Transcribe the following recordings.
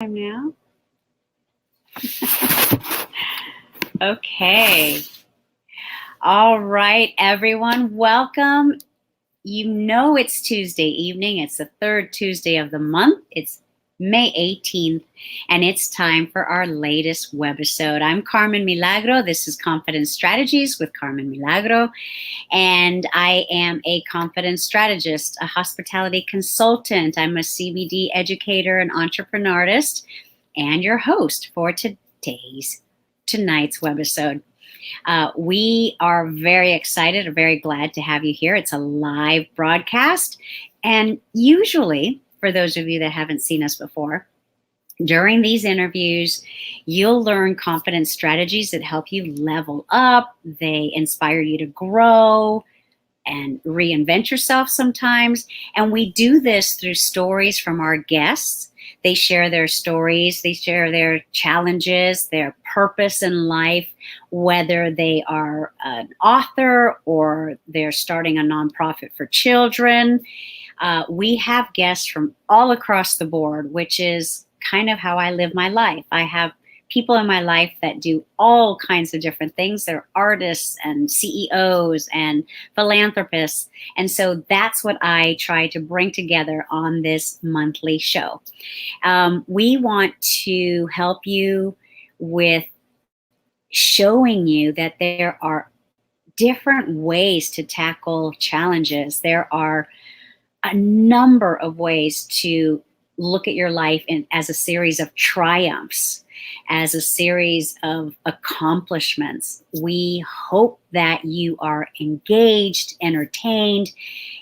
Now. Okay. All right, everyone. Welcome. You know it's Tuesday evening. It's the third Tuesday of the month. It's May 18th, and it's time for our latest webisode. I'm Carmen Milagro. This is Confidence Strategies with Carmen Milagro, and I am a confidence strategist, a hospitality consultant. I'm a CBD educator and entrepreneurist, and your host for tonight's webisode. We are very excited, very glad to have you here. It's a live broadcast, and usually, for those of you that haven't seen us before, during these interviews, you'll learn confidence strategies that help you level up. They inspire you to grow and reinvent yourself sometimes. And we do this through stories from our guests. They share their stories, they share their challenges, their purpose in life, whether they are an author or they're starting a nonprofit for children. We have guests from all across the board, which is kind of how I live my life. I have people in my life that do all kinds of different things. They're artists and CEOs and philanthropists. And so that's what I try to bring together on this monthly show. We want to help you with showing you that there are different ways to tackle challenges. There are a number of ways to look at your life as a series of triumphs, as a series of accomplishments. We hope that you are engaged, entertained,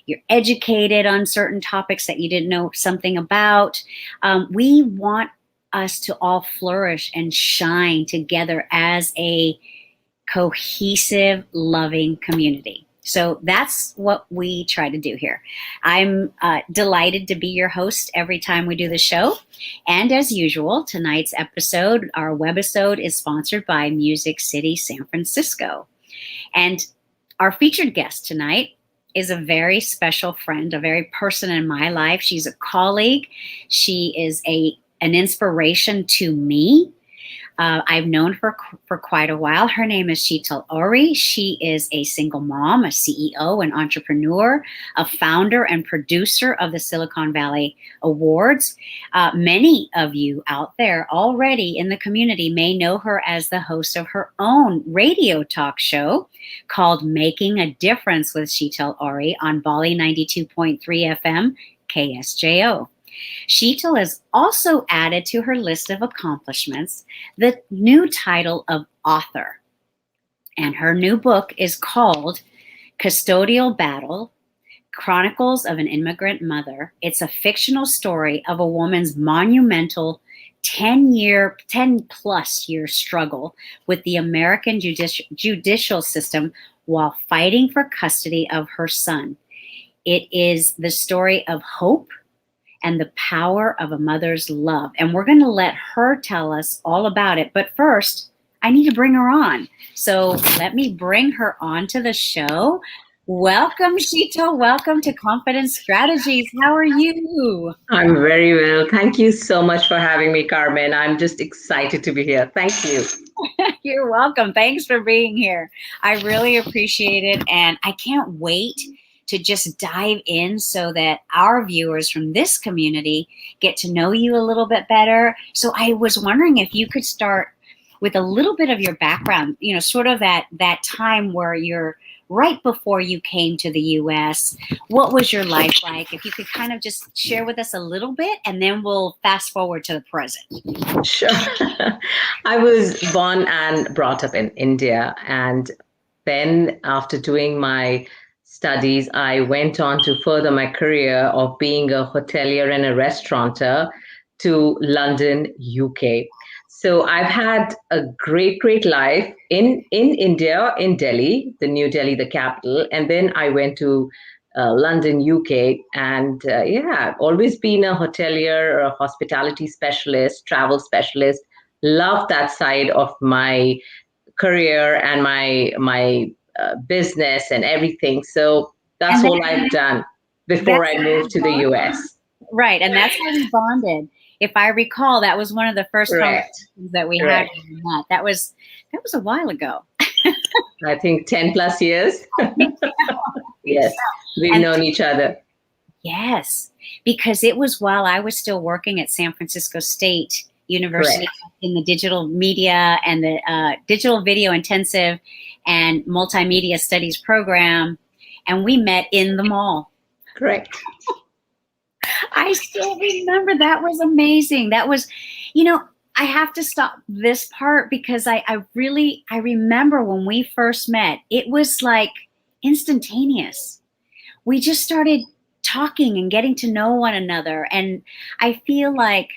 you're educated on certain topics that you didn't know something about. We want us to all flourish and shine together as a cohesive, loving community. So that's what we try to do here. I'm delighted to be your host every time we do the show. And as usual, tonight's episode, our webisode, is sponsored by Music City, San Francisco. And our featured guest tonight is a very special friend, a very person in my life. She's a colleague. She is an inspiration to me. I've known her for quite a while. Her name is Sheetal Ohri. She is a single mom, a CEO, an entrepreneur, a founder and producer of the Silicon Valley Awards. Many of you out there already in the community may know her as the host of her own radio talk show called Making a Difference with Sheetal Ohri on Bolly 92.3 FM KSJO. Sheetal has also added to her list of accomplishments the new title of author. And her new book is called Custodial Battle, Chronicles of an Immigrant Mother. It's a fictional story of a woman's monumental 10-plus year struggle with the American judicial system while fighting for custody of her son. It is the story of hope and the power of a mother's love. And we're going to let her tell us all about it. But first, I need to bring her on. So let me bring her on to the show. Welcome, Sheetal. Welcome to Confidence Strategies. How are you? I'm very well. Thank you so much for having me, Carmen. I'm just excited to be here. Thank you. You're welcome. Thanks for being here. I really appreciate it. And I can't wait to just dive in so that our viewers from this community get to know you a little bit better. So I was wondering if you could start with a little bit of your background, sort of that time where you're right before you came to the U.S. What was your life like? If you could kind of just share with us a little bit, and then we'll fast forward to the present. Sure. I was born and brought up in India. And then after doing my studies, I went on to further my career of being a hotelier and a restaurateur to London, UK. So I've had a great life in India, in Delhi, the New Delhi, the capital. And then I went to London, UK. And I've always been a hotelier, a hospitality specialist, travel specialist. Love that side of my career and my business and everything. So that's all I've done before I moved to the US. Right. And that's how we bonded. if I recall, that was one of the first Correct. conversations that we Correct. had when we met. That was a while ago. I think 10 plus years. Yes, we've And known each other. yes, because it was while I was still working at San Francisco State University Correct. in the digital media and the digital video intensive and multimedia studies program. And we met in the mall. Correct. I still remember that was amazing. That was, you know, I have to stop this part because I remember when we first met, it was like instantaneous. We just started talking and getting to know one another. And I feel like,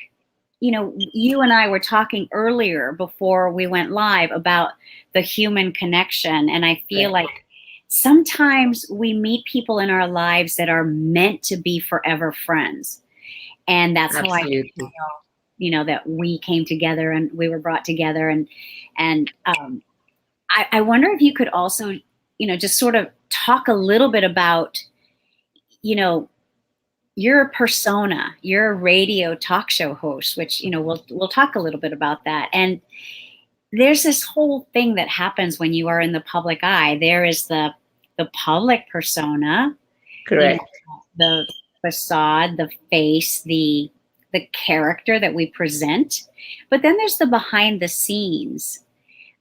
you know, you and I were talking earlier before we went live about the human connection. And I feel Right. like sometimes we meet people in our lives that are meant to be forever friends. And that's how I Absolutely. feel, you know, that we came together and we were brought together. And I wonder if you could also, you know, just sort of talk a little bit about, you know, your persona. You're a radio talk show host, which, you know, we'll talk a little bit about that. And there's this whole thing that happens when you are in the public eye. There is the public persona, Correct. you know, the facade, the face, the character that we present. But then there's the behind the scenes.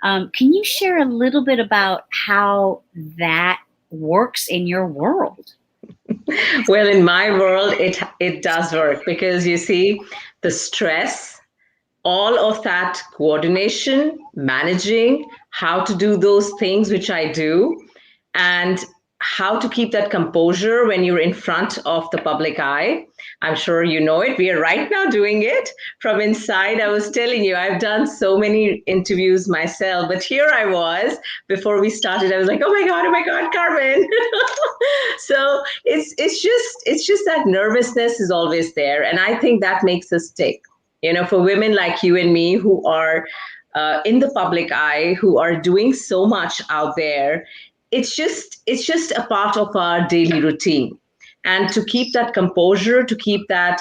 Can you share a little bit about how that works in your world? Well, in my world, it does work because you see the stress, all of that coordination, managing, how to do those things which I do, and how to keep that composure when you're in front of the public eye. I'm sure you know it. We are right now doing it from inside. I was telling you, I've done so many interviews myself, but here I was before we started. I was like, oh my God, Carmen. So it's just that nervousness is always there, and I think that makes us tick. You know, for women like you and me who are in the public eye, who are doing so much out there, it's just a part of our daily routine. And to keep that composure, to keep that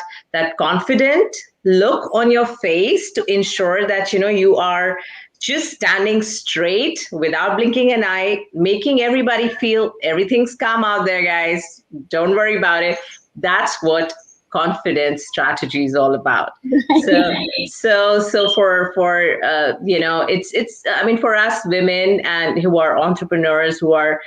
confident look on your face, to ensure that you are just standing straight without blinking an eye, making everybody feel everything's calm out there, guys. Don't worry about it. That's what confidence strategy is all about. So for it's I mean, for us women and who are entrepreneurs, who are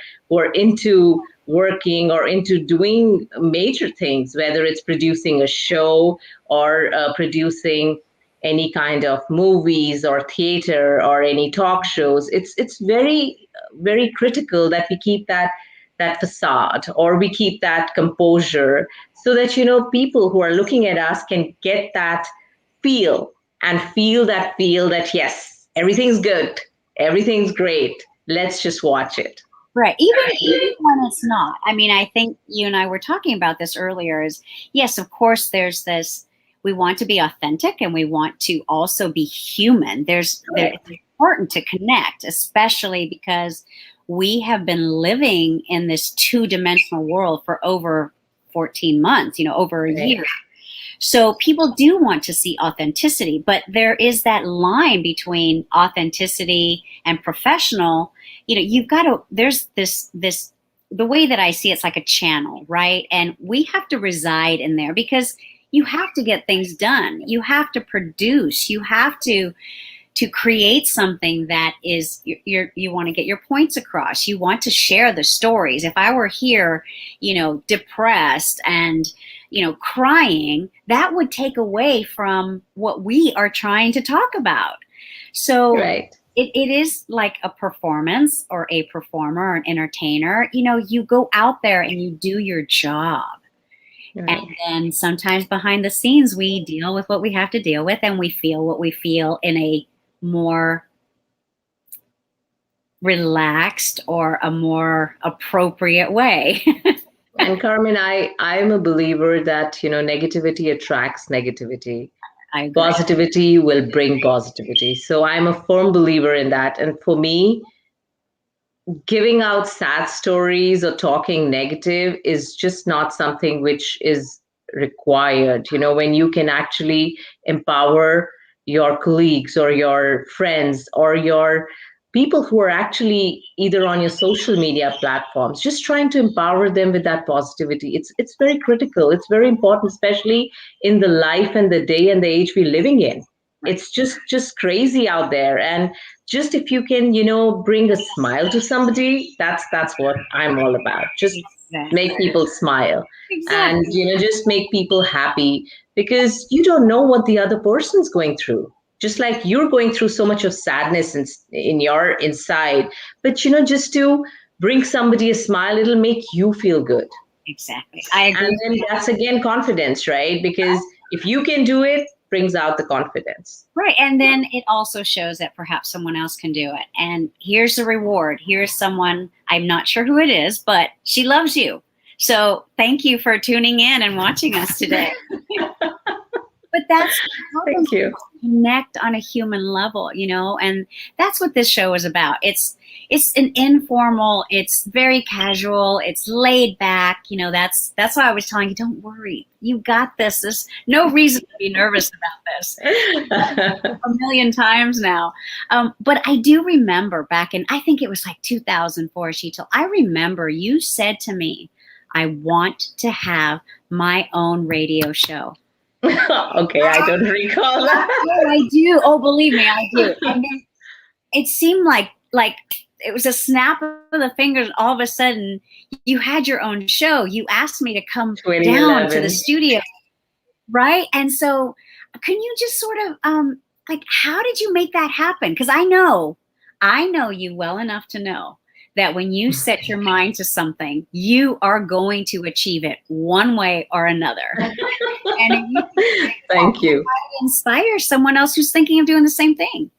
into working or into doing major things, whether it's producing a show or producing any kind of movies or theater or any talk shows, it's very, very critical that we keep that facade, or we keep that composure, so that people who are looking at us can get that feel and feel that yes, everything's good, everything's great, let's just watch it. Right. Even when it's not. I mean, I think you and I were talking about this earlier, is yes, of course, there's this, we want to be authentic and we want to also be human. It's important to connect, especially because we have been living in this two-dimensional world for over 14 months, over a year. So people do want to see authenticity, but there is that line between authenticity and professional. You've got to, there's this, the way that I see it's like a channel, right? And we have to reside in there because you have to get things done. You have to produce, you have to create something that is, you want to get your points across. You want to share the stories. If I were here, depressed and, crying, that would take away from what we are trying to talk about. So right. It is like a performance or a performer or an entertainer. You go out there and you do your job. Right. And then sometimes behind the scenes, we deal with what we have to deal with and we feel what we feel in a more relaxed or a more appropriate way. And Carmen, I'm a believer that, negativity attracts negativity. Positivity will bring positivity. So I'm a firm believer in that. And for me, giving out sad stories or talking negative is just not something which is required, when you can actually empower your colleagues or your friends or your people who are actually either on your social media platforms, just trying to empower them with that positivity. It's very critical. It's very important, especially in the life and the day and the age we're living in. It's just crazy out there. And just if you can, bring a smile to somebody, that's what I'm all about. Just make people smile and, just make people happy, because you don't know what the other person's going through. Just like you're going through so much of sadness in your inside, but just to bring somebody a smile, it'll make you feel good. Exactly. I agree. And then that's again confidence, right? Because if you can do it, brings out the confidence. Right. And then it also shows that perhaps someone else can do it. And here's the reward. Here's someone, I'm not sure who it is, but she loves you. So thank you for tuning in and watching us today. But that's how Thank you. Connect on a human level, and that's what this show is about. It's an informal, it's very casual, it's laid back, that's why I was telling you, don't worry, you got this. There's no reason to be nervous about this. A million times now. But I do remember back in, I think it was like 2004, Sheetal, I remember you said to me, I want to have my own radio show. Okay, I don't recall that. Oh, I do. Oh, believe me, I do. And then it seemed like it was a snap of the fingers. All of a sudden, you had your own show. You asked me to come down to the studio, right? And so, can you just sort of how did you make that happen? Because I know you well enough to know that when you set your mind to something, you are going to achieve it one way or another. And thank you. Inspire someone else who's thinking of doing the same thing.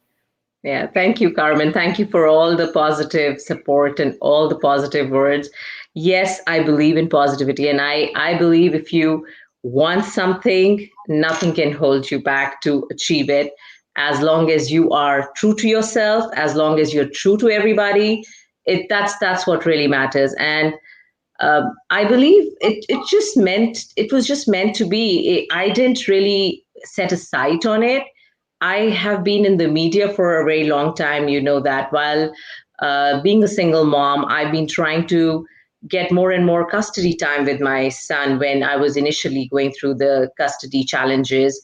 Yeah, thank you, Carmen. Thank you for all the positive support and all the positive words. Yes, I believe in positivity. And I believe if you want something, nothing can hold you back to achieve it. As long as you are true to yourself, as long as you're true to everybody, that's what really matters. And I believe it was just meant to be. I didn't really set a sight on it. I have been in the media for a very long time. You know that. While being a single mom, I've been trying to get more and more custody time with my son when I was initially going through the custody challenges.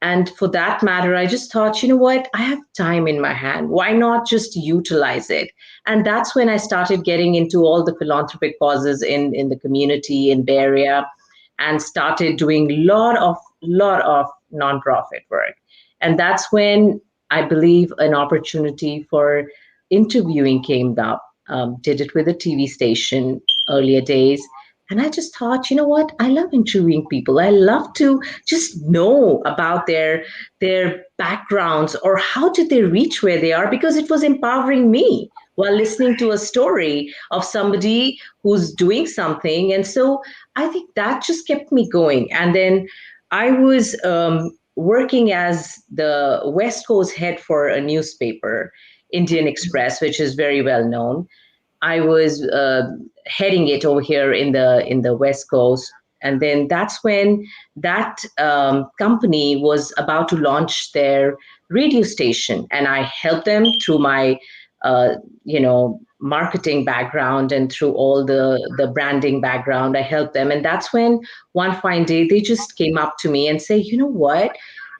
And for that matter, I just thought, you know what? I have time in my hand. Why not just utilize it? And that's when I started getting into all the philanthropic causes in the community in Bay Area, and started doing lot of nonprofit work. And that's when I believe an opportunity for interviewing came up. Did it with a TV station earlier days. And I just thought, you know what? I love interviewing people. I love to just know about their backgrounds, or how did they reach where they are, because it was empowering me while listening to a story of somebody who's doing something. And so I think that just kept me going. And then I was working as the West Coast head for a newspaper, Indian Express, which is very well known. I was heading it over here in the West Coast, and then that's when that company was about to launch their radio station, and I helped them through my marketing background and through all the branding background. I helped them, and that's when one fine day they just came up to me and say, you know what?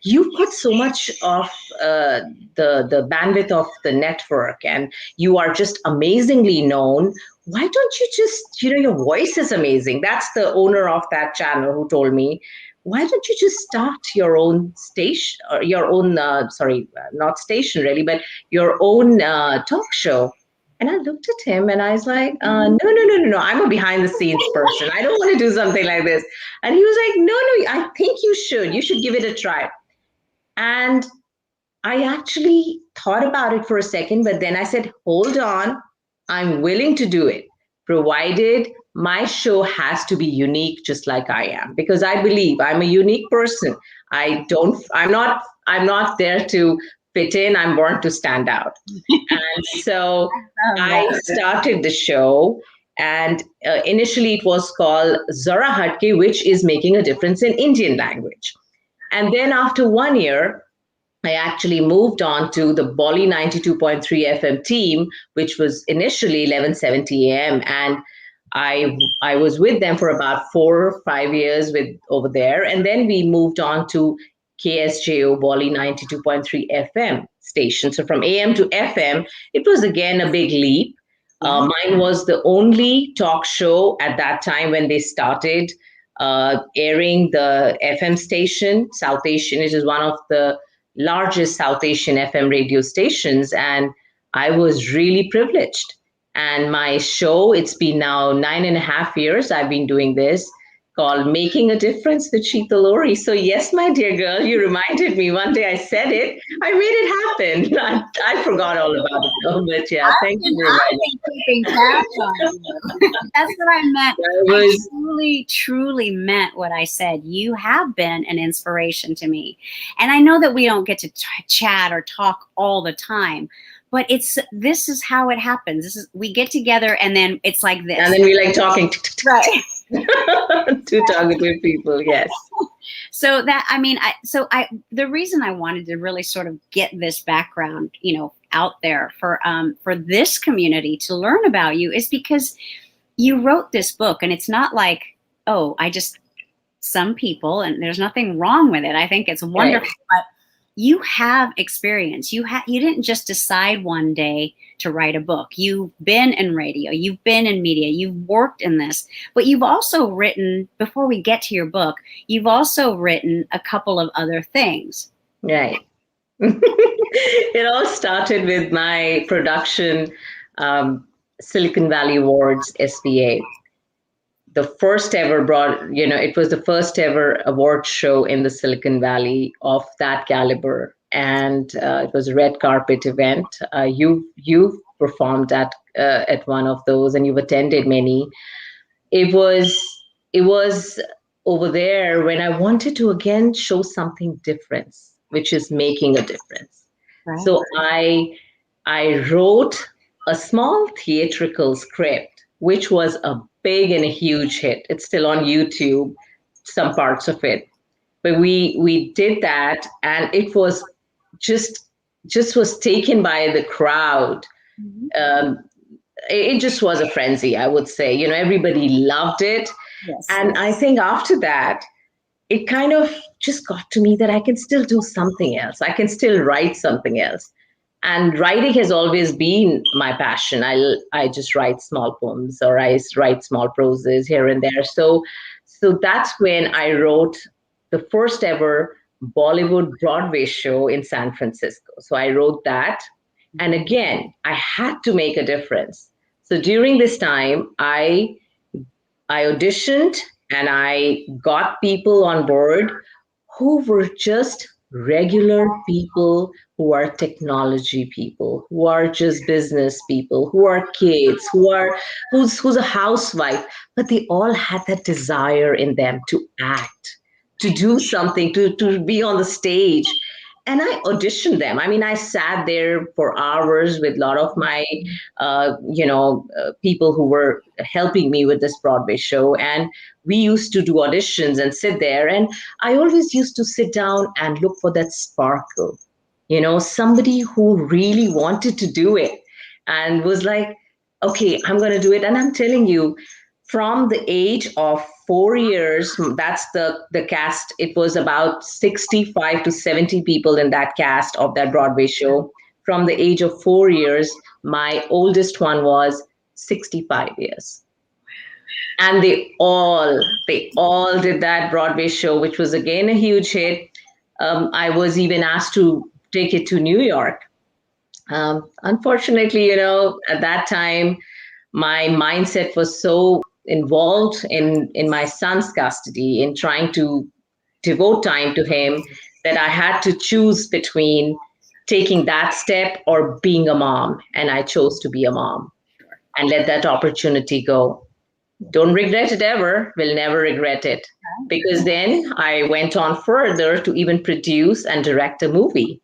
You put so much of the bandwidth of the network, and you are just amazingly known. Why don't you just, your voice is amazing. That's the owner of that channel who told me, why don't you just start your own station, or your own, not station really, but your own talk show? And I looked at him and I was like, no. I'm a behind the scenes person. I don't want to do something like this. And he was like, no, I think you should. You should give it a try. And I actually thought about it for a second, but then I said, hold on, I'm willing to do it, provided my show has to be unique, just like I am, because I believe I'm a unique person. I'm not there to fit in. I'm born to stand out. And so I started the show, And initially it was called Zara Hatke, which is making a difference in Indian language. And then after 1 year, I actually moved on to the Bolly 92.3 FM team, which was initially 11:70 a.m. And I was with them for about 4 or 5 years with over there. And then we moved on to KSJO Bolly 92.3 FM station. So from AM to FM, it was again a big leap. Mine was the only talk show at that time when they started airing the FM station, South Asian. It is one of the largest South Asian FM radio stations. And I was really privileged. And my show, it's been now 9.5 years I've been doing this, called Making a Difference with Sheetal Ohri. So yes, my dear girl, you reminded me. One day I said it. I made it happen. I forgot all about it, though, but yeah, thank you very much. I've been keeping tabs on you. That's what I meant. I truly meant what I said. You have been an inspiration to me. And I know that we don't get to chat or talk all the time, but this is how it happens. We get together and then it's like this. And then we like talking. Right. Two talkative people, yes. So the reason I wanted to really sort of get this background, out there for this community to learn about you is because you wrote this book, and it's not like, some people, and there's nothing wrong with it. I think it's wonderful, but you have experience. You didn't just decide one day to write a book. You've been in radio, you've been in media, you've worked in this, but you've also written, before we get to your book, you've also written a couple of other things. Right. It all started with my production, Silicon Valley Awards, SVA. The first ever it was the first ever award show in the Silicon Valley of that caliber. And it was a red carpet event. You performed at one of those, and you've attended many. It was over there when I wanted to again show something different, which is making a difference. Right. So I wrote a small theatrical script, which was a big and a huge hit. It's still on YouTube, some parts of it. But we did that, and it was just was taken by the crowd. Mm-hmm. It just was a frenzy, I would say. Everybody loved it. Yes. And I think after that, it kind of just got to me that I can still do something else. I can still write something else. And writing has always been my passion. I just write small poems, or I write small proses here and there. So that's when I wrote the first ever Bollywood Broadway show in San Francisco. So I wrote that. And again, I had to make a difference. So during this time, I auditioned and I got people on board who were just regular people, who are technology people, who are just business people, who are kids, who's a housewife, but they all had that desire in them to act, to do something, to be on the stage. And I auditioned them. I mean, I sat there for hours with a lot of my, people who were helping me with this Broadway show. And we used to do auditions and sit there. And I always used to sit down and look for that sparkle, somebody who really wanted to do it and was like, okay, I'm going to do it. And I'm telling you, from the age of 4 years, that's the cast. It was about 65 to 70 people in that cast of that Broadway show. From the age of 4 years, my oldest one was 65 years. And they all did that Broadway show, which was again a huge hit. I was even asked to take it to New York. Unfortunately, at that time, my mindset was so involved in my son's custody, in trying to devote time to him, that I had to choose between taking that step or being a mom. And I chose to be a mom and let that opportunity go. Don't regret it ever. Will never regret it. Because then I went on further to even produce and direct a movie.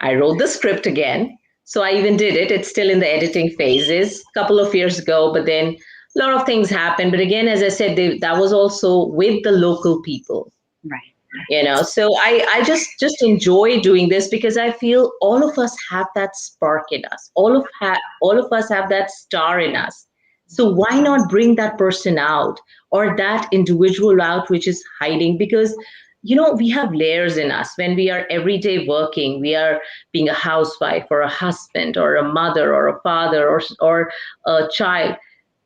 I wrote the script again. So I even did it. It's still in the editing phases a couple of years ago, but then a lot of things happened. But again, as I said, that was also with the local people. Right. So I just enjoy doing this because I feel all of us have that spark in us. All of us have that star in us. So why not bring that person out, or that individual out which is hiding? Because we have layers in us. When we are every day working, we are being a housewife or a husband or a mother or a father or a child.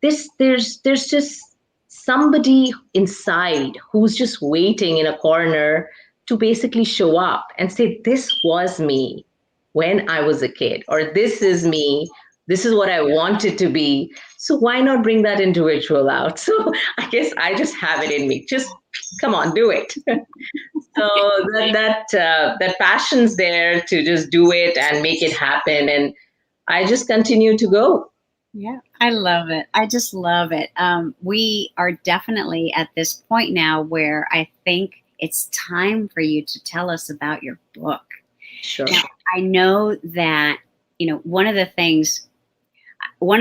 There's just somebody inside who's just waiting in a corner to basically show up and say, this was me when I was a kid, or this is me, this is what I wanted to be. So why not bring that individual out? So I guess I just have it in me. Just come on, do it. So that passion's there to just do it and make it happen, and I just continue to go. Yeah, I love it. I just love it. We are definitely at this point now where I think it's time for you to tell us about your book. Sure. Now, I know that, one of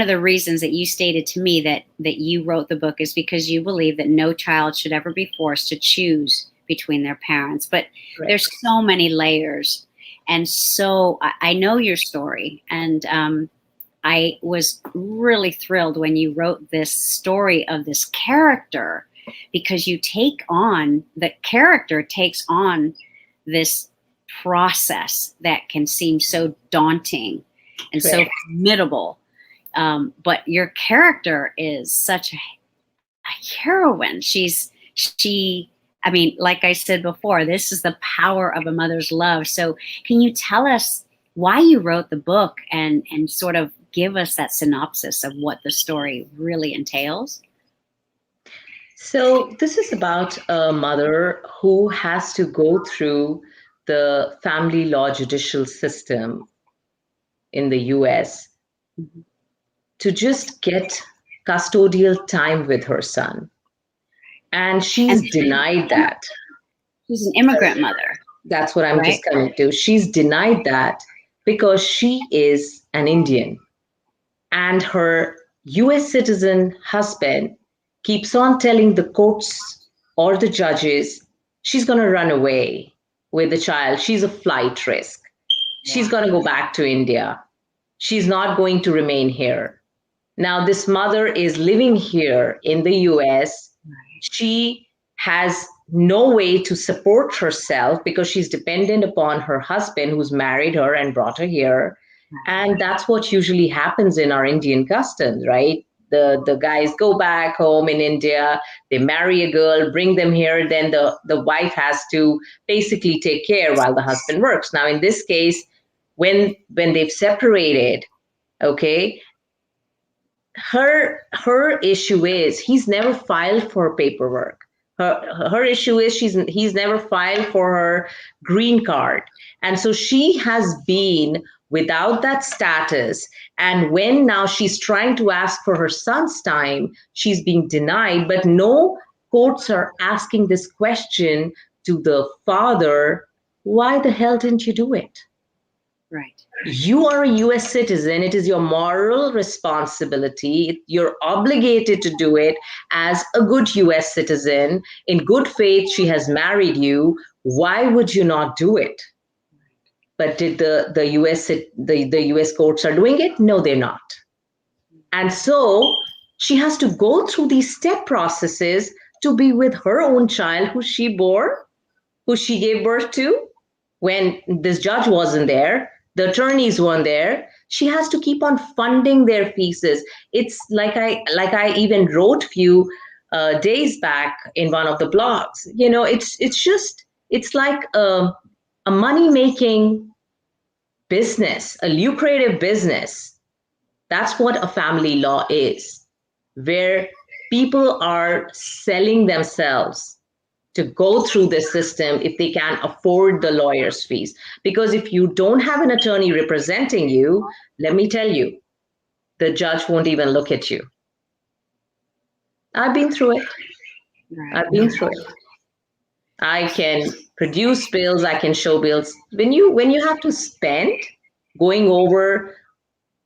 the reasons that you stated to me that you wrote the book is because you believe that no child should ever be forced to choose between their parents. But Right. There's so many layers. And so I know your story. And I was really thrilled when you wrote this story of this character, because the character takes on this process that can seem so daunting and so formidable. But your character is such a heroine. Like I said before, this is the power of a mother's love. So can you tell us why you wrote the book and sort of give us that synopsis of what the story really entails? So this is about a mother who has to go through the family law judicial system in the US to just get custodial time with her son. And she's denied that. She's an immigrant mother. That's what I'm just coming to. She's denied that because she is an Indian. And her US citizen husband keeps on telling the courts or the judges she's going to run away with the child. She's a flight risk. She's going to go back to India. She's not going to remain here. Now, this mother is living here in the US. She has no way to support herself because she's dependent upon her husband, who's married her and brought her here. And that's what usually happens in our Indian customs, right? The guys go back home in India, they marry a girl, bring them here, then the wife has to basically take care while the husband works. Now, in this case, when they've separated, okay, her issue is he's never filed for paperwork. Her issue is he's never filed for her green card. And so she has been without that status. And when now she's trying to ask for her son's time, she's being denied. But no courts are asking this question to the father, why the hell didn't you do it? Right. You are a US citizen. It is your moral responsibility. You're obligated to do it as a good US citizen. In good faith, she has married you. Why would you not do it? But did the US courts are doing it? No, they're not. And so she has to go through these step processes to be with her own child who she bore, who she gave birth to when this judge wasn't there. The attorneys weren't there. She has to keep on funding their fees. It's like I even wrote a few days back in one of the blogs. It's like a money-making business, a lucrative business. That's what a family law is, where people are selling themselves to go through the system if they can afford the lawyer's fees. Because if you don't have an attorney representing you, let me tell you, the judge won't even look at you. I've been through it. I've been through it. I can produce bills, I can show bills. When you have to spend going over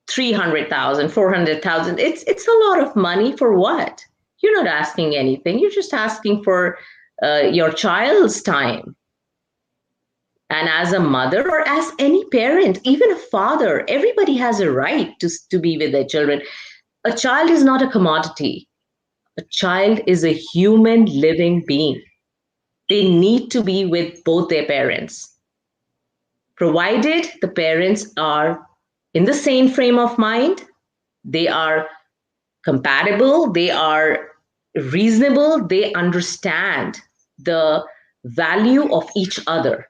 300,000, 400,000. It's a lot of money for what? You're not asking anything. You're just asking for your child's time. And as a mother or as any parent, even a father, everybody has a right to be with their children. A child is not a commodity. A child is a human living being. They need to be with both their parents, provided the parents are in the same frame of mind, they are compatible, they are reasonable, they understand the value of each other.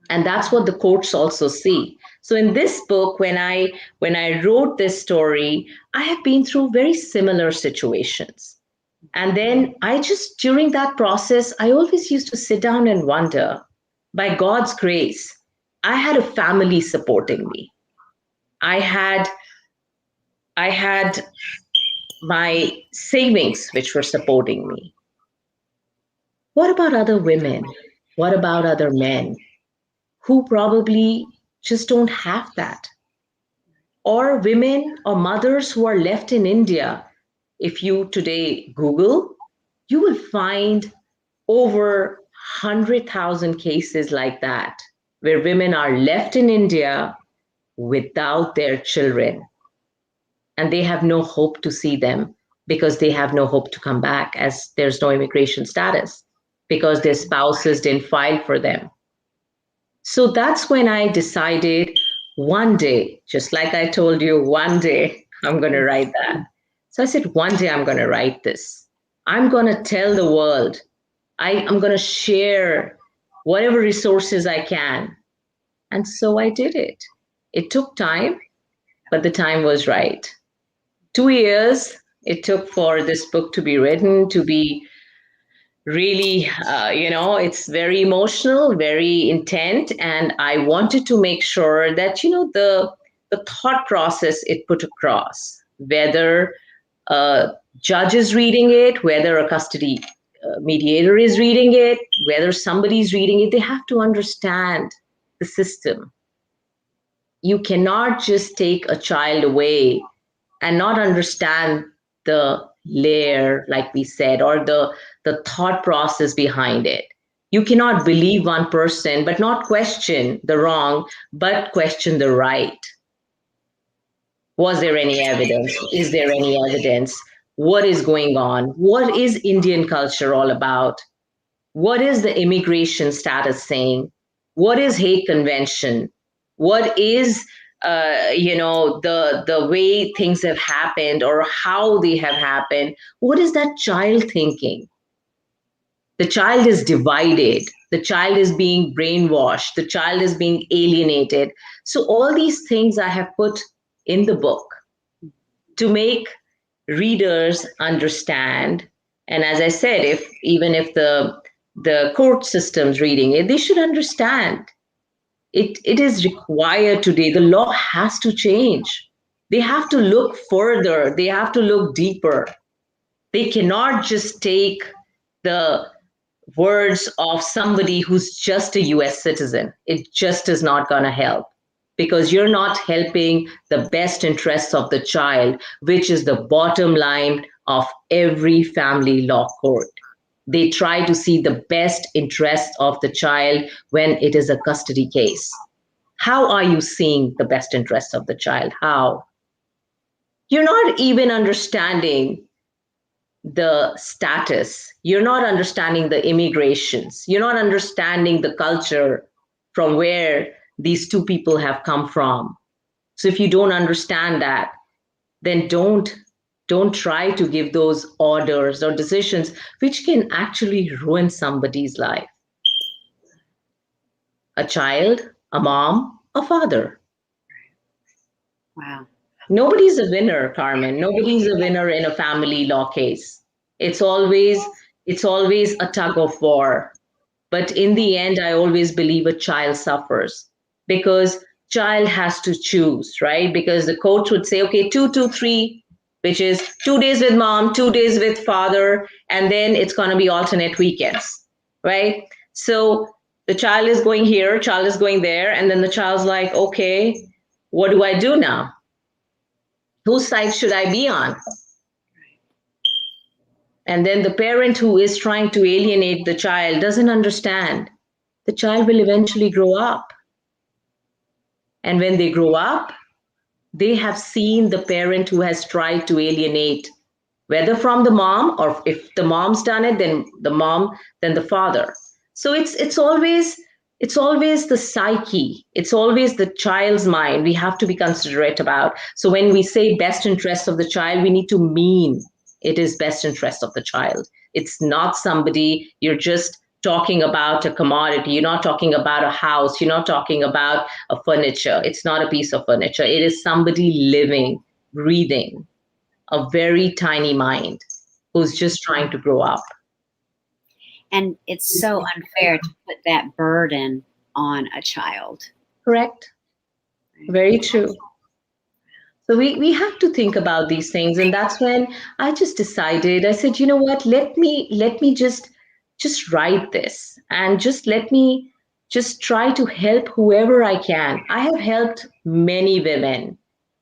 And that's what the courts also see. So in this book, when I wrote this story, I have been through very similar situations. And then during that process, I always used to sit down and wonder, by God's grace, I had a family supporting me. I had my savings, which were supporting me. What about other women? What about other men who probably just don't have that? Or women or mothers who are left in India. If you today Google, you will find over 100,000 cases like that, where women are left in India without their children. And they have no hope to see them because they have no hope to come back, as there's no immigration status, because their spouses didn't file for them. So that's when I decided one day, just like I told you, one day I'm going to write that. So I said, one day I'm going to write this. I'm going to tell the world. I'm going to share whatever resources I can. And so I did it. It took time, but the time was right. 2 years it took for this book to be written, to be really, it's very emotional, very intent. And I wanted to make sure that, the thought process it put across, whether a judge is reading it, whether a custody mediator is reading it, whether somebody's reading it, they have to understand the system. You cannot just take a child away and not understand the layer, like we said, or the thought process behind it. You cannot believe one person, but not question the wrong, but question the right. Was there any evidence? Is there any evidence? What is going on? What is Indian culture all about? What is the immigration status saying? What is hate convention? What is the way things have happened or how they have happened? What is that child thinking? The child is divided. The child is being brainwashed. The child is being alienated. So all these things I have put in the book to make readers understand. And as I said, even if the court system's reading it, they should understand. It is required today. The law has to change. They have to look further. They have to look deeper. They cannot just take the words of somebody who's just a US citizen. It just is not going to help, because you're not helping the best interests of the child, which is the bottom line of every family law court. They try to see the best interests of the child when it is a custody case. How are you seeing the best interests of the child? How? You're not even understanding the status. You're not understanding the immigrations. You're not understanding the culture from where these two people have come from. So if you don't understand that, then don't try to give those orders or decisions which can actually ruin somebody's life. A child, a mom, a father. Wow. Nobody's a winner, Carmen. Nobody's a winner in a family law case. It's always a tug of war. But in the end, I always believe a child suffers because child has to choose, right? Because the coach would say, okay, 2, 2, 3, which is 2 days with mom, 2 days with father, and then it's going to be alternate weekends, right? So the child is going here, child is going there, and then the child's like, okay, what do I do now? Whose side should I be on? And then the parent who is trying to alienate the child doesn't understand. The child will eventually grow up. And when they grow up, they have seen the parent who has tried to alienate, whether from the mom, or if the mom's done it, then the mom, then the father. So it's always the psyche. It's always the child's mind we have to be considerate about. So when we say best interest of the child, we need to mean it is best interest of the child. It's not somebody you're just talking about a commodity. You're not talking about a house. You're not talking about a furniture. It's not a piece of furniture. It is somebody living, breathing, a very tiny mind who's just trying to grow up. And it's so unfair to put that burden on a child. Correct. Very true. So we have to think about these things. And that's when I just decided, I said, you know what, let me just write this, and just let me just try to help whoever I can. I have helped many women,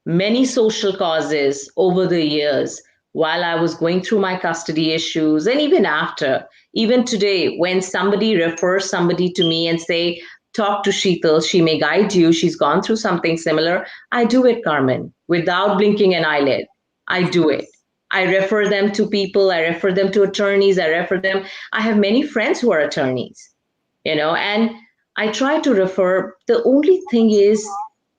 many social causes over the years while I was going through my custody issues, and even after. Even today, when somebody refers somebody to me and say, talk to Sheetal, she may guide you, she's gone through something similar, I do it, Carmen, without blinking an eyelid. I do it. I refer them to people, I refer them to attorneys, I have many friends who are attorneys, and I try to refer. The only thing is,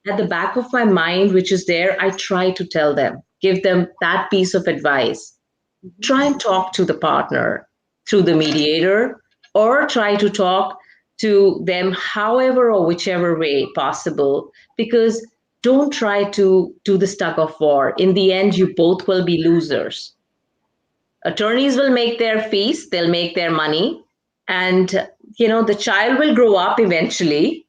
at the back of my mind, which is there, I try to tell them, give them that piece of advice. Try and talk to the partner through the mediator, or try to talk to them however or whichever way possible, because don't try to do this tug of war. In the end, you both will be losers. Attorneys will make their fees, they'll make their money, and the child will grow up eventually.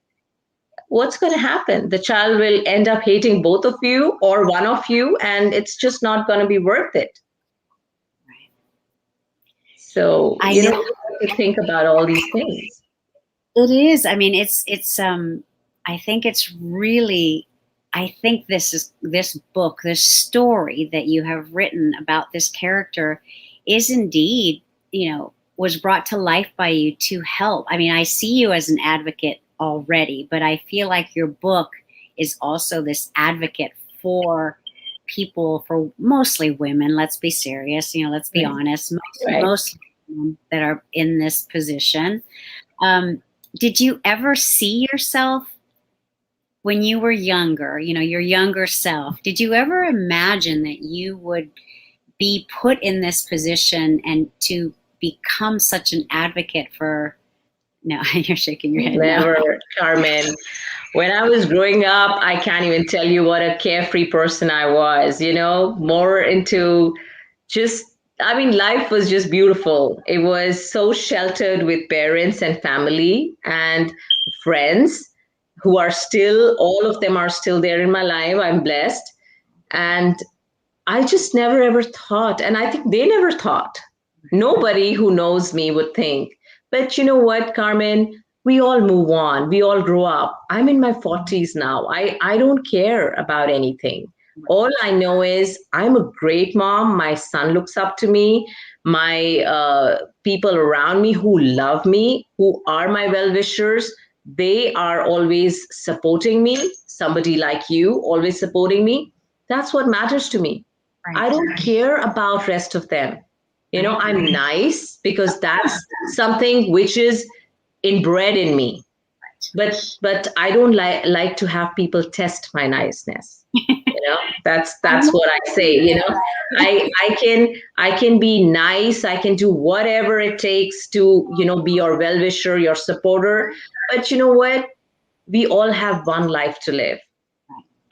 What's going to happen? The child will end up hating both of you or one of you, and it's just not going to be worth it. So you have to think about all these things. It is. I mean, it's. I think it's really. I think this book, this story that you have written about this character, is indeed, was brought to life by you to help. I mean, I see you as an advocate already, but I feel like your book is also this advocate for people, for mostly women. Let's be serious. Let's be honest. Most women that are in this position. Did you ever see yourself when you were younger, your younger self? Did you ever imagine that you would be put in this position and to become such an advocate for? No, you're shaking your head. Never, no. Carmen. When I was growing up, I can't even tell you what a carefree person I was, more into life was just beautiful. It was so sheltered with parents and family and friends who are still, all of them are still there in my life. I'm blessed. And I just never ever thought, and I think they never thought, nobody who knows me would think. But you know what, Carmen, we all move on. We all grow up. I'm in my 40s now. I don't care about anything. All I know is I'm a great mom. My son looks up to me. My people around me who love me, who are my well-wishers, they are always supporting me. Somebody like you always supporting me. That's what matters to me. Right. I don't care about rest of them. I'm nice because that's something which is inbred in me. But I don't like to have people test my niceness. That's what I say. I can be nice. I can do whatever it takes to be your well-wisher, your supporter. But you know what? We all have one life to live,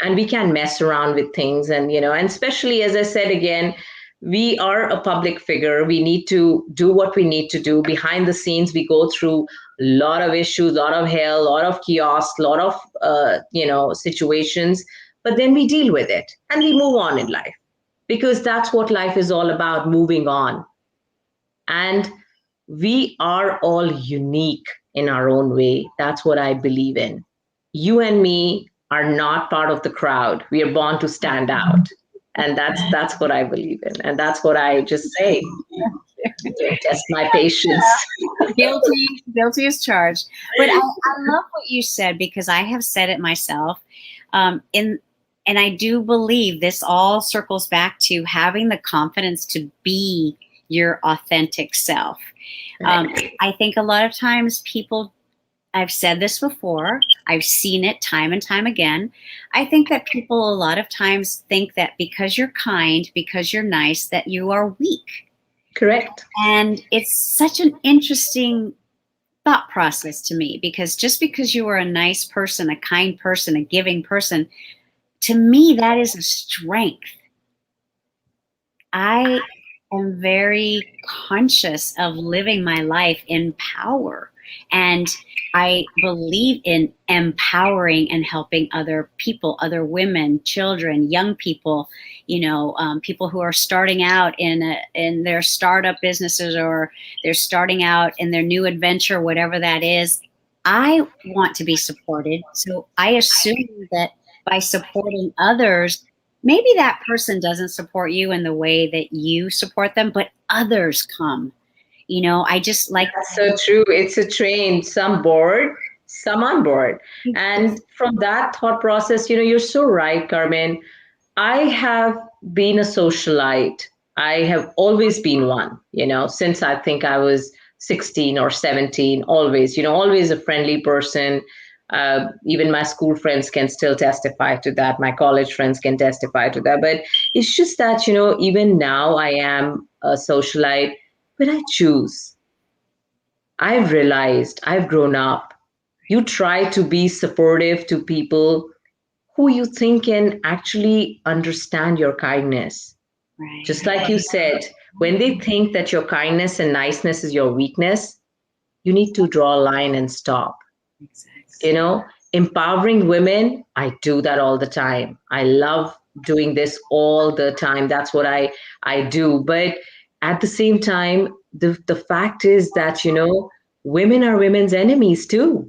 and we can mess around with things. And and especially, as I said again, we are a public figure. We need to do what we need to do. Behind the scenes, we go through a lot of issues, a lot of hell, a lot of chaos, a lot of situations. But then we deal with it and we move on in life, because that's what life is all about, moving on. And we are all unique in our own way. That's what I believe in. You and me are not part of the crowd. We are born to stand out. And that's what I believe in. And that's what I just say. Don't test my patience. Guilty as charged. But I love what you said, because I have said it myself. And I do believe this all circles back to having the confidence to be your authentic self. I think a lot of times people, I've said this before, I've seen it time and time again. I think that people a lot of times think that because you're kind, because you're nice, that you are weak. Correct. And it's such an interesting thought process to me, because just because you are a nice person, a kind person, a giving person, to me, that is a strength. I am very conscious of living my life in power. And I believe in empowering and helping other people, other women, children, young people, people who are starting out in their startup businesses, or they're starting out in their new adventure, whatever that is. I want to be supported. So I assume that by supporting others, maybe that person doesn't support you in the way that you support them, but others come. I just like. That's so true. It's a train, some bored, some on board. And from that thought process, you're so right, Carmen. I have been a socialite. I have always been one, since I think I was 16 or 17, always, always a friendly person. Even my school friends can still testify to that. My college friends can testify to that. But it's just that, even now I am a socialite, but I choose. I've realized, I've grown up. You try to be supportive to people who you think can actually understand your kindness. Right. Just like you said, when they think that your kindness and niceness is your weakness, you need to draw a line and stop. Exactly. Empowering women, I do that all the time. I love doing this all the time. That's what I do. But at the same time, the fact is that, women are women's enemies too.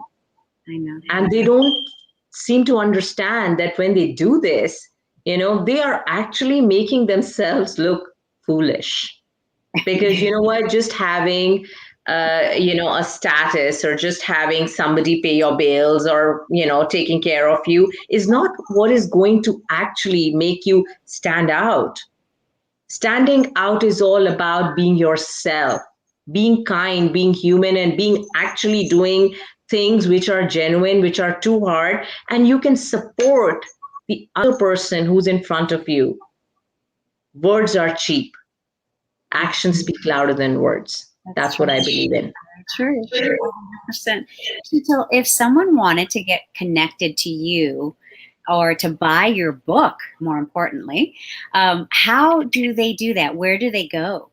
I know. And they don't seem to understand that when they do this, they are actually making themselves look foolish. Because you know what, just having a status, or just having somebody pay your bills, or taking care of you, is not what is going to actually make you stand out. Standing out is all about being yourself, being kind, being human, and being actually doing things which are genuine, which are too hard, and you can support the other person who's in front of you. Words are cheap. Actions speak louder than words. That's what I believe in. True. 100%. So if someone wanted to get connected to you, or to buy your book, more importantly, how do they do that? Where do they go?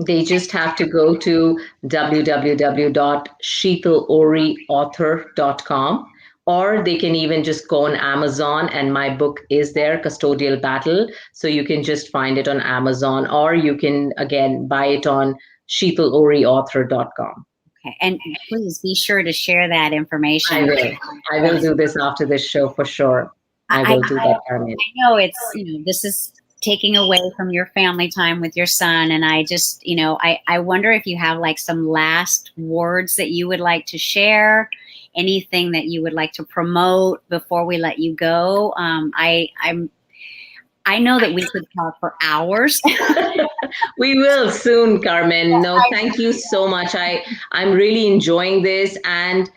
They just have to go to www.sheetalohriauthor.com, or they can even just go on Amazon, and my book is there, Custodial Battle. So you can just find it on Amazon, or you can, again, buy it on sheetalOhriauthor.com. Okay. And please be sure to share that information. I will do this after this show for sure. I will do that, Carmen. I know it's, this is taking away from your family time with your son. And I just, I wonder if you have like some last words that you would like to share, anything that you would like to promote before we let you go. I know that we could talk for hours. We will soon, Carmen. No, thank you so much. I'm really enjoying this, and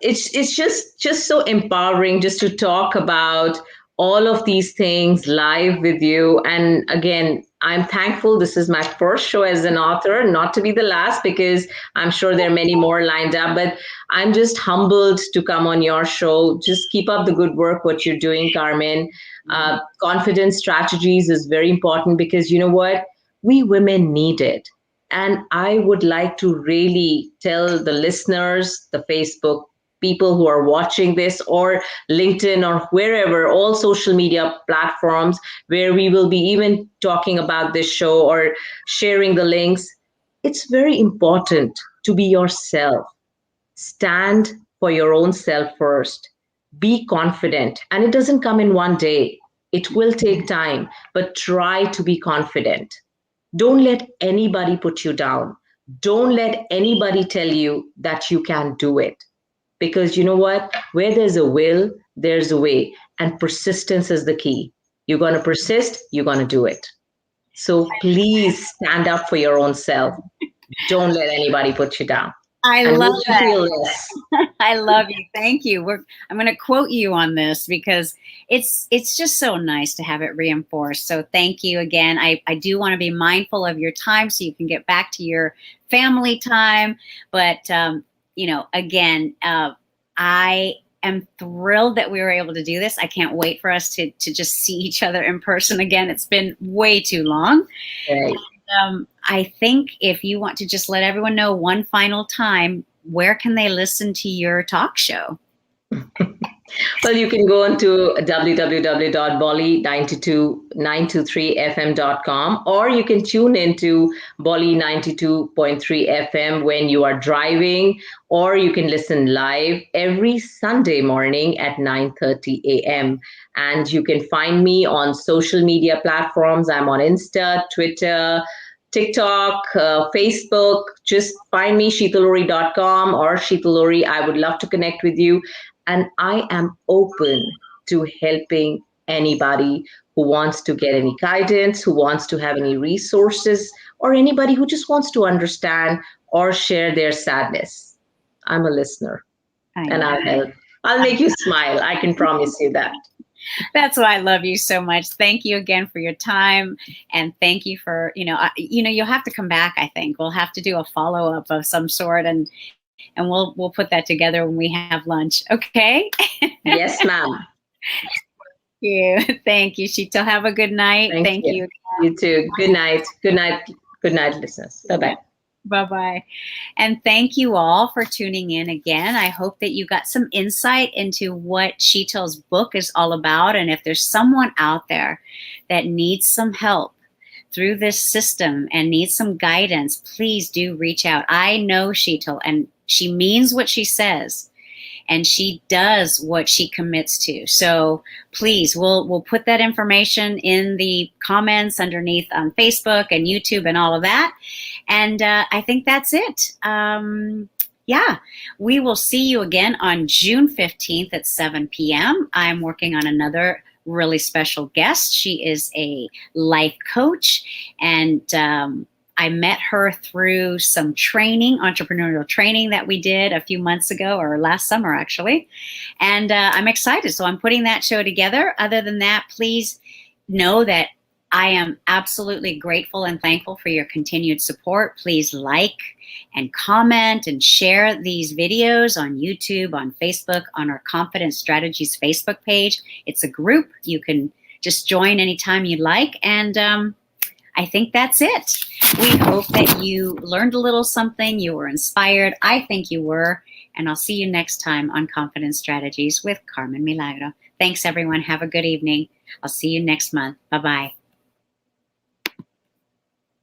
it's just so empowering just to talk about all of these things live with you. And again, I'm thankful. This is my first show as an author, not to be the last, because I'm sure there are many more lined up, but I'm just humbled to come on your show. Just keep up the good work, what you're doing, Carmen. Confidence strategies is very important, because you know what? We women need it. And I would like to really tell the listeners, the Facebook people who are watching this, or LinkedIn, or wherever, all social media platforms where we will be even talking about this show or sharing the links. It's very important to be yourself. Stand for your own self first. be confident. And it doesn't come in one day. It will take time, but try to be confident. Don't let anybody put you down. Don't let anybody tell you that you can't do it. Because you know what? Where there's a will, there's a way. And persistence is the key. You're going to persist, you're going to do it. So please stand up for your own self. Don't let anybody put you down. I and love make you feel less. I love you. Thank you. I'm going to quote you on this because it's just so nice to have it reinforced. So thank you again. I do want to be mindful of your time so you can get back to your family time. But, again, I am thrilled that we were able to do this. I can't wait for us to just see each other in person again. It's been way too long. Right. I think if you want to just let everyone know one final time, where can they listen to your talk show? Well, you can go on to www.bolly923fm.com, or you can tune into Bolly 92.3 FM when you are driving, or you can listen live every Sunday morning at 9:30 a.m. And you can find me on social media platforms. I'm on Insta, Twitter, TikTok, Facebook. Just find me, sheetalohri.com or Sheetal Ohri. I would love to connect with you. And I am open to helping anybody who wants to get any guidance, who wants to have any resources, or anybody who just wants to understand or share their sadness. I'm a listener, and I'll help. I'll make you smile. I can promise you that. That's why I love you so much. Thank you again for your time. And thank you for, you'll have to come back, I think. We'll have to do a follow-up of some sort, and we'll put that together when we have lunch. Okay? Yes, ma'am. Thank you, Sheetal. Have a good night. Thank you. You too. Good night. Good night. Good night, listeners. Bye-bye. Bye-bye. And thank you all for tuning in again. I hope that you got some insight into what Sheetal's book is all about. And if there's someone out there that needs some help through this system and needs some guidance, please do reach out. I know Sheetal, and she means what she says, and she does what she commits to. So please, we'll put that information in the comments underneath on Facebook and YouTube and all of that. And I think that's it. We will see you again on June 15th at 7 p.m. I'm working on another really special guest. She is a life coach, and I met her through some training, entrepreneurial training that we did a few months ago, or last summer actually. And I'm excited. So I'm putting that show together. Other than that, please know that I am absolutely grateful and thankful for your continued support. Please like and comment and share these videos on YouTube, on Facebook, on our Confidence Strategies Facebook page. It's a group. You can just join anytime you'd like. And I think that's it. We hope that you learned a little something. You were inspired. I think you were. And I'll see you next time on Confidence Strategies with Carmen Milagro. Thanks, everyone. Have a good evening. I'll see you next month. Bye-bye.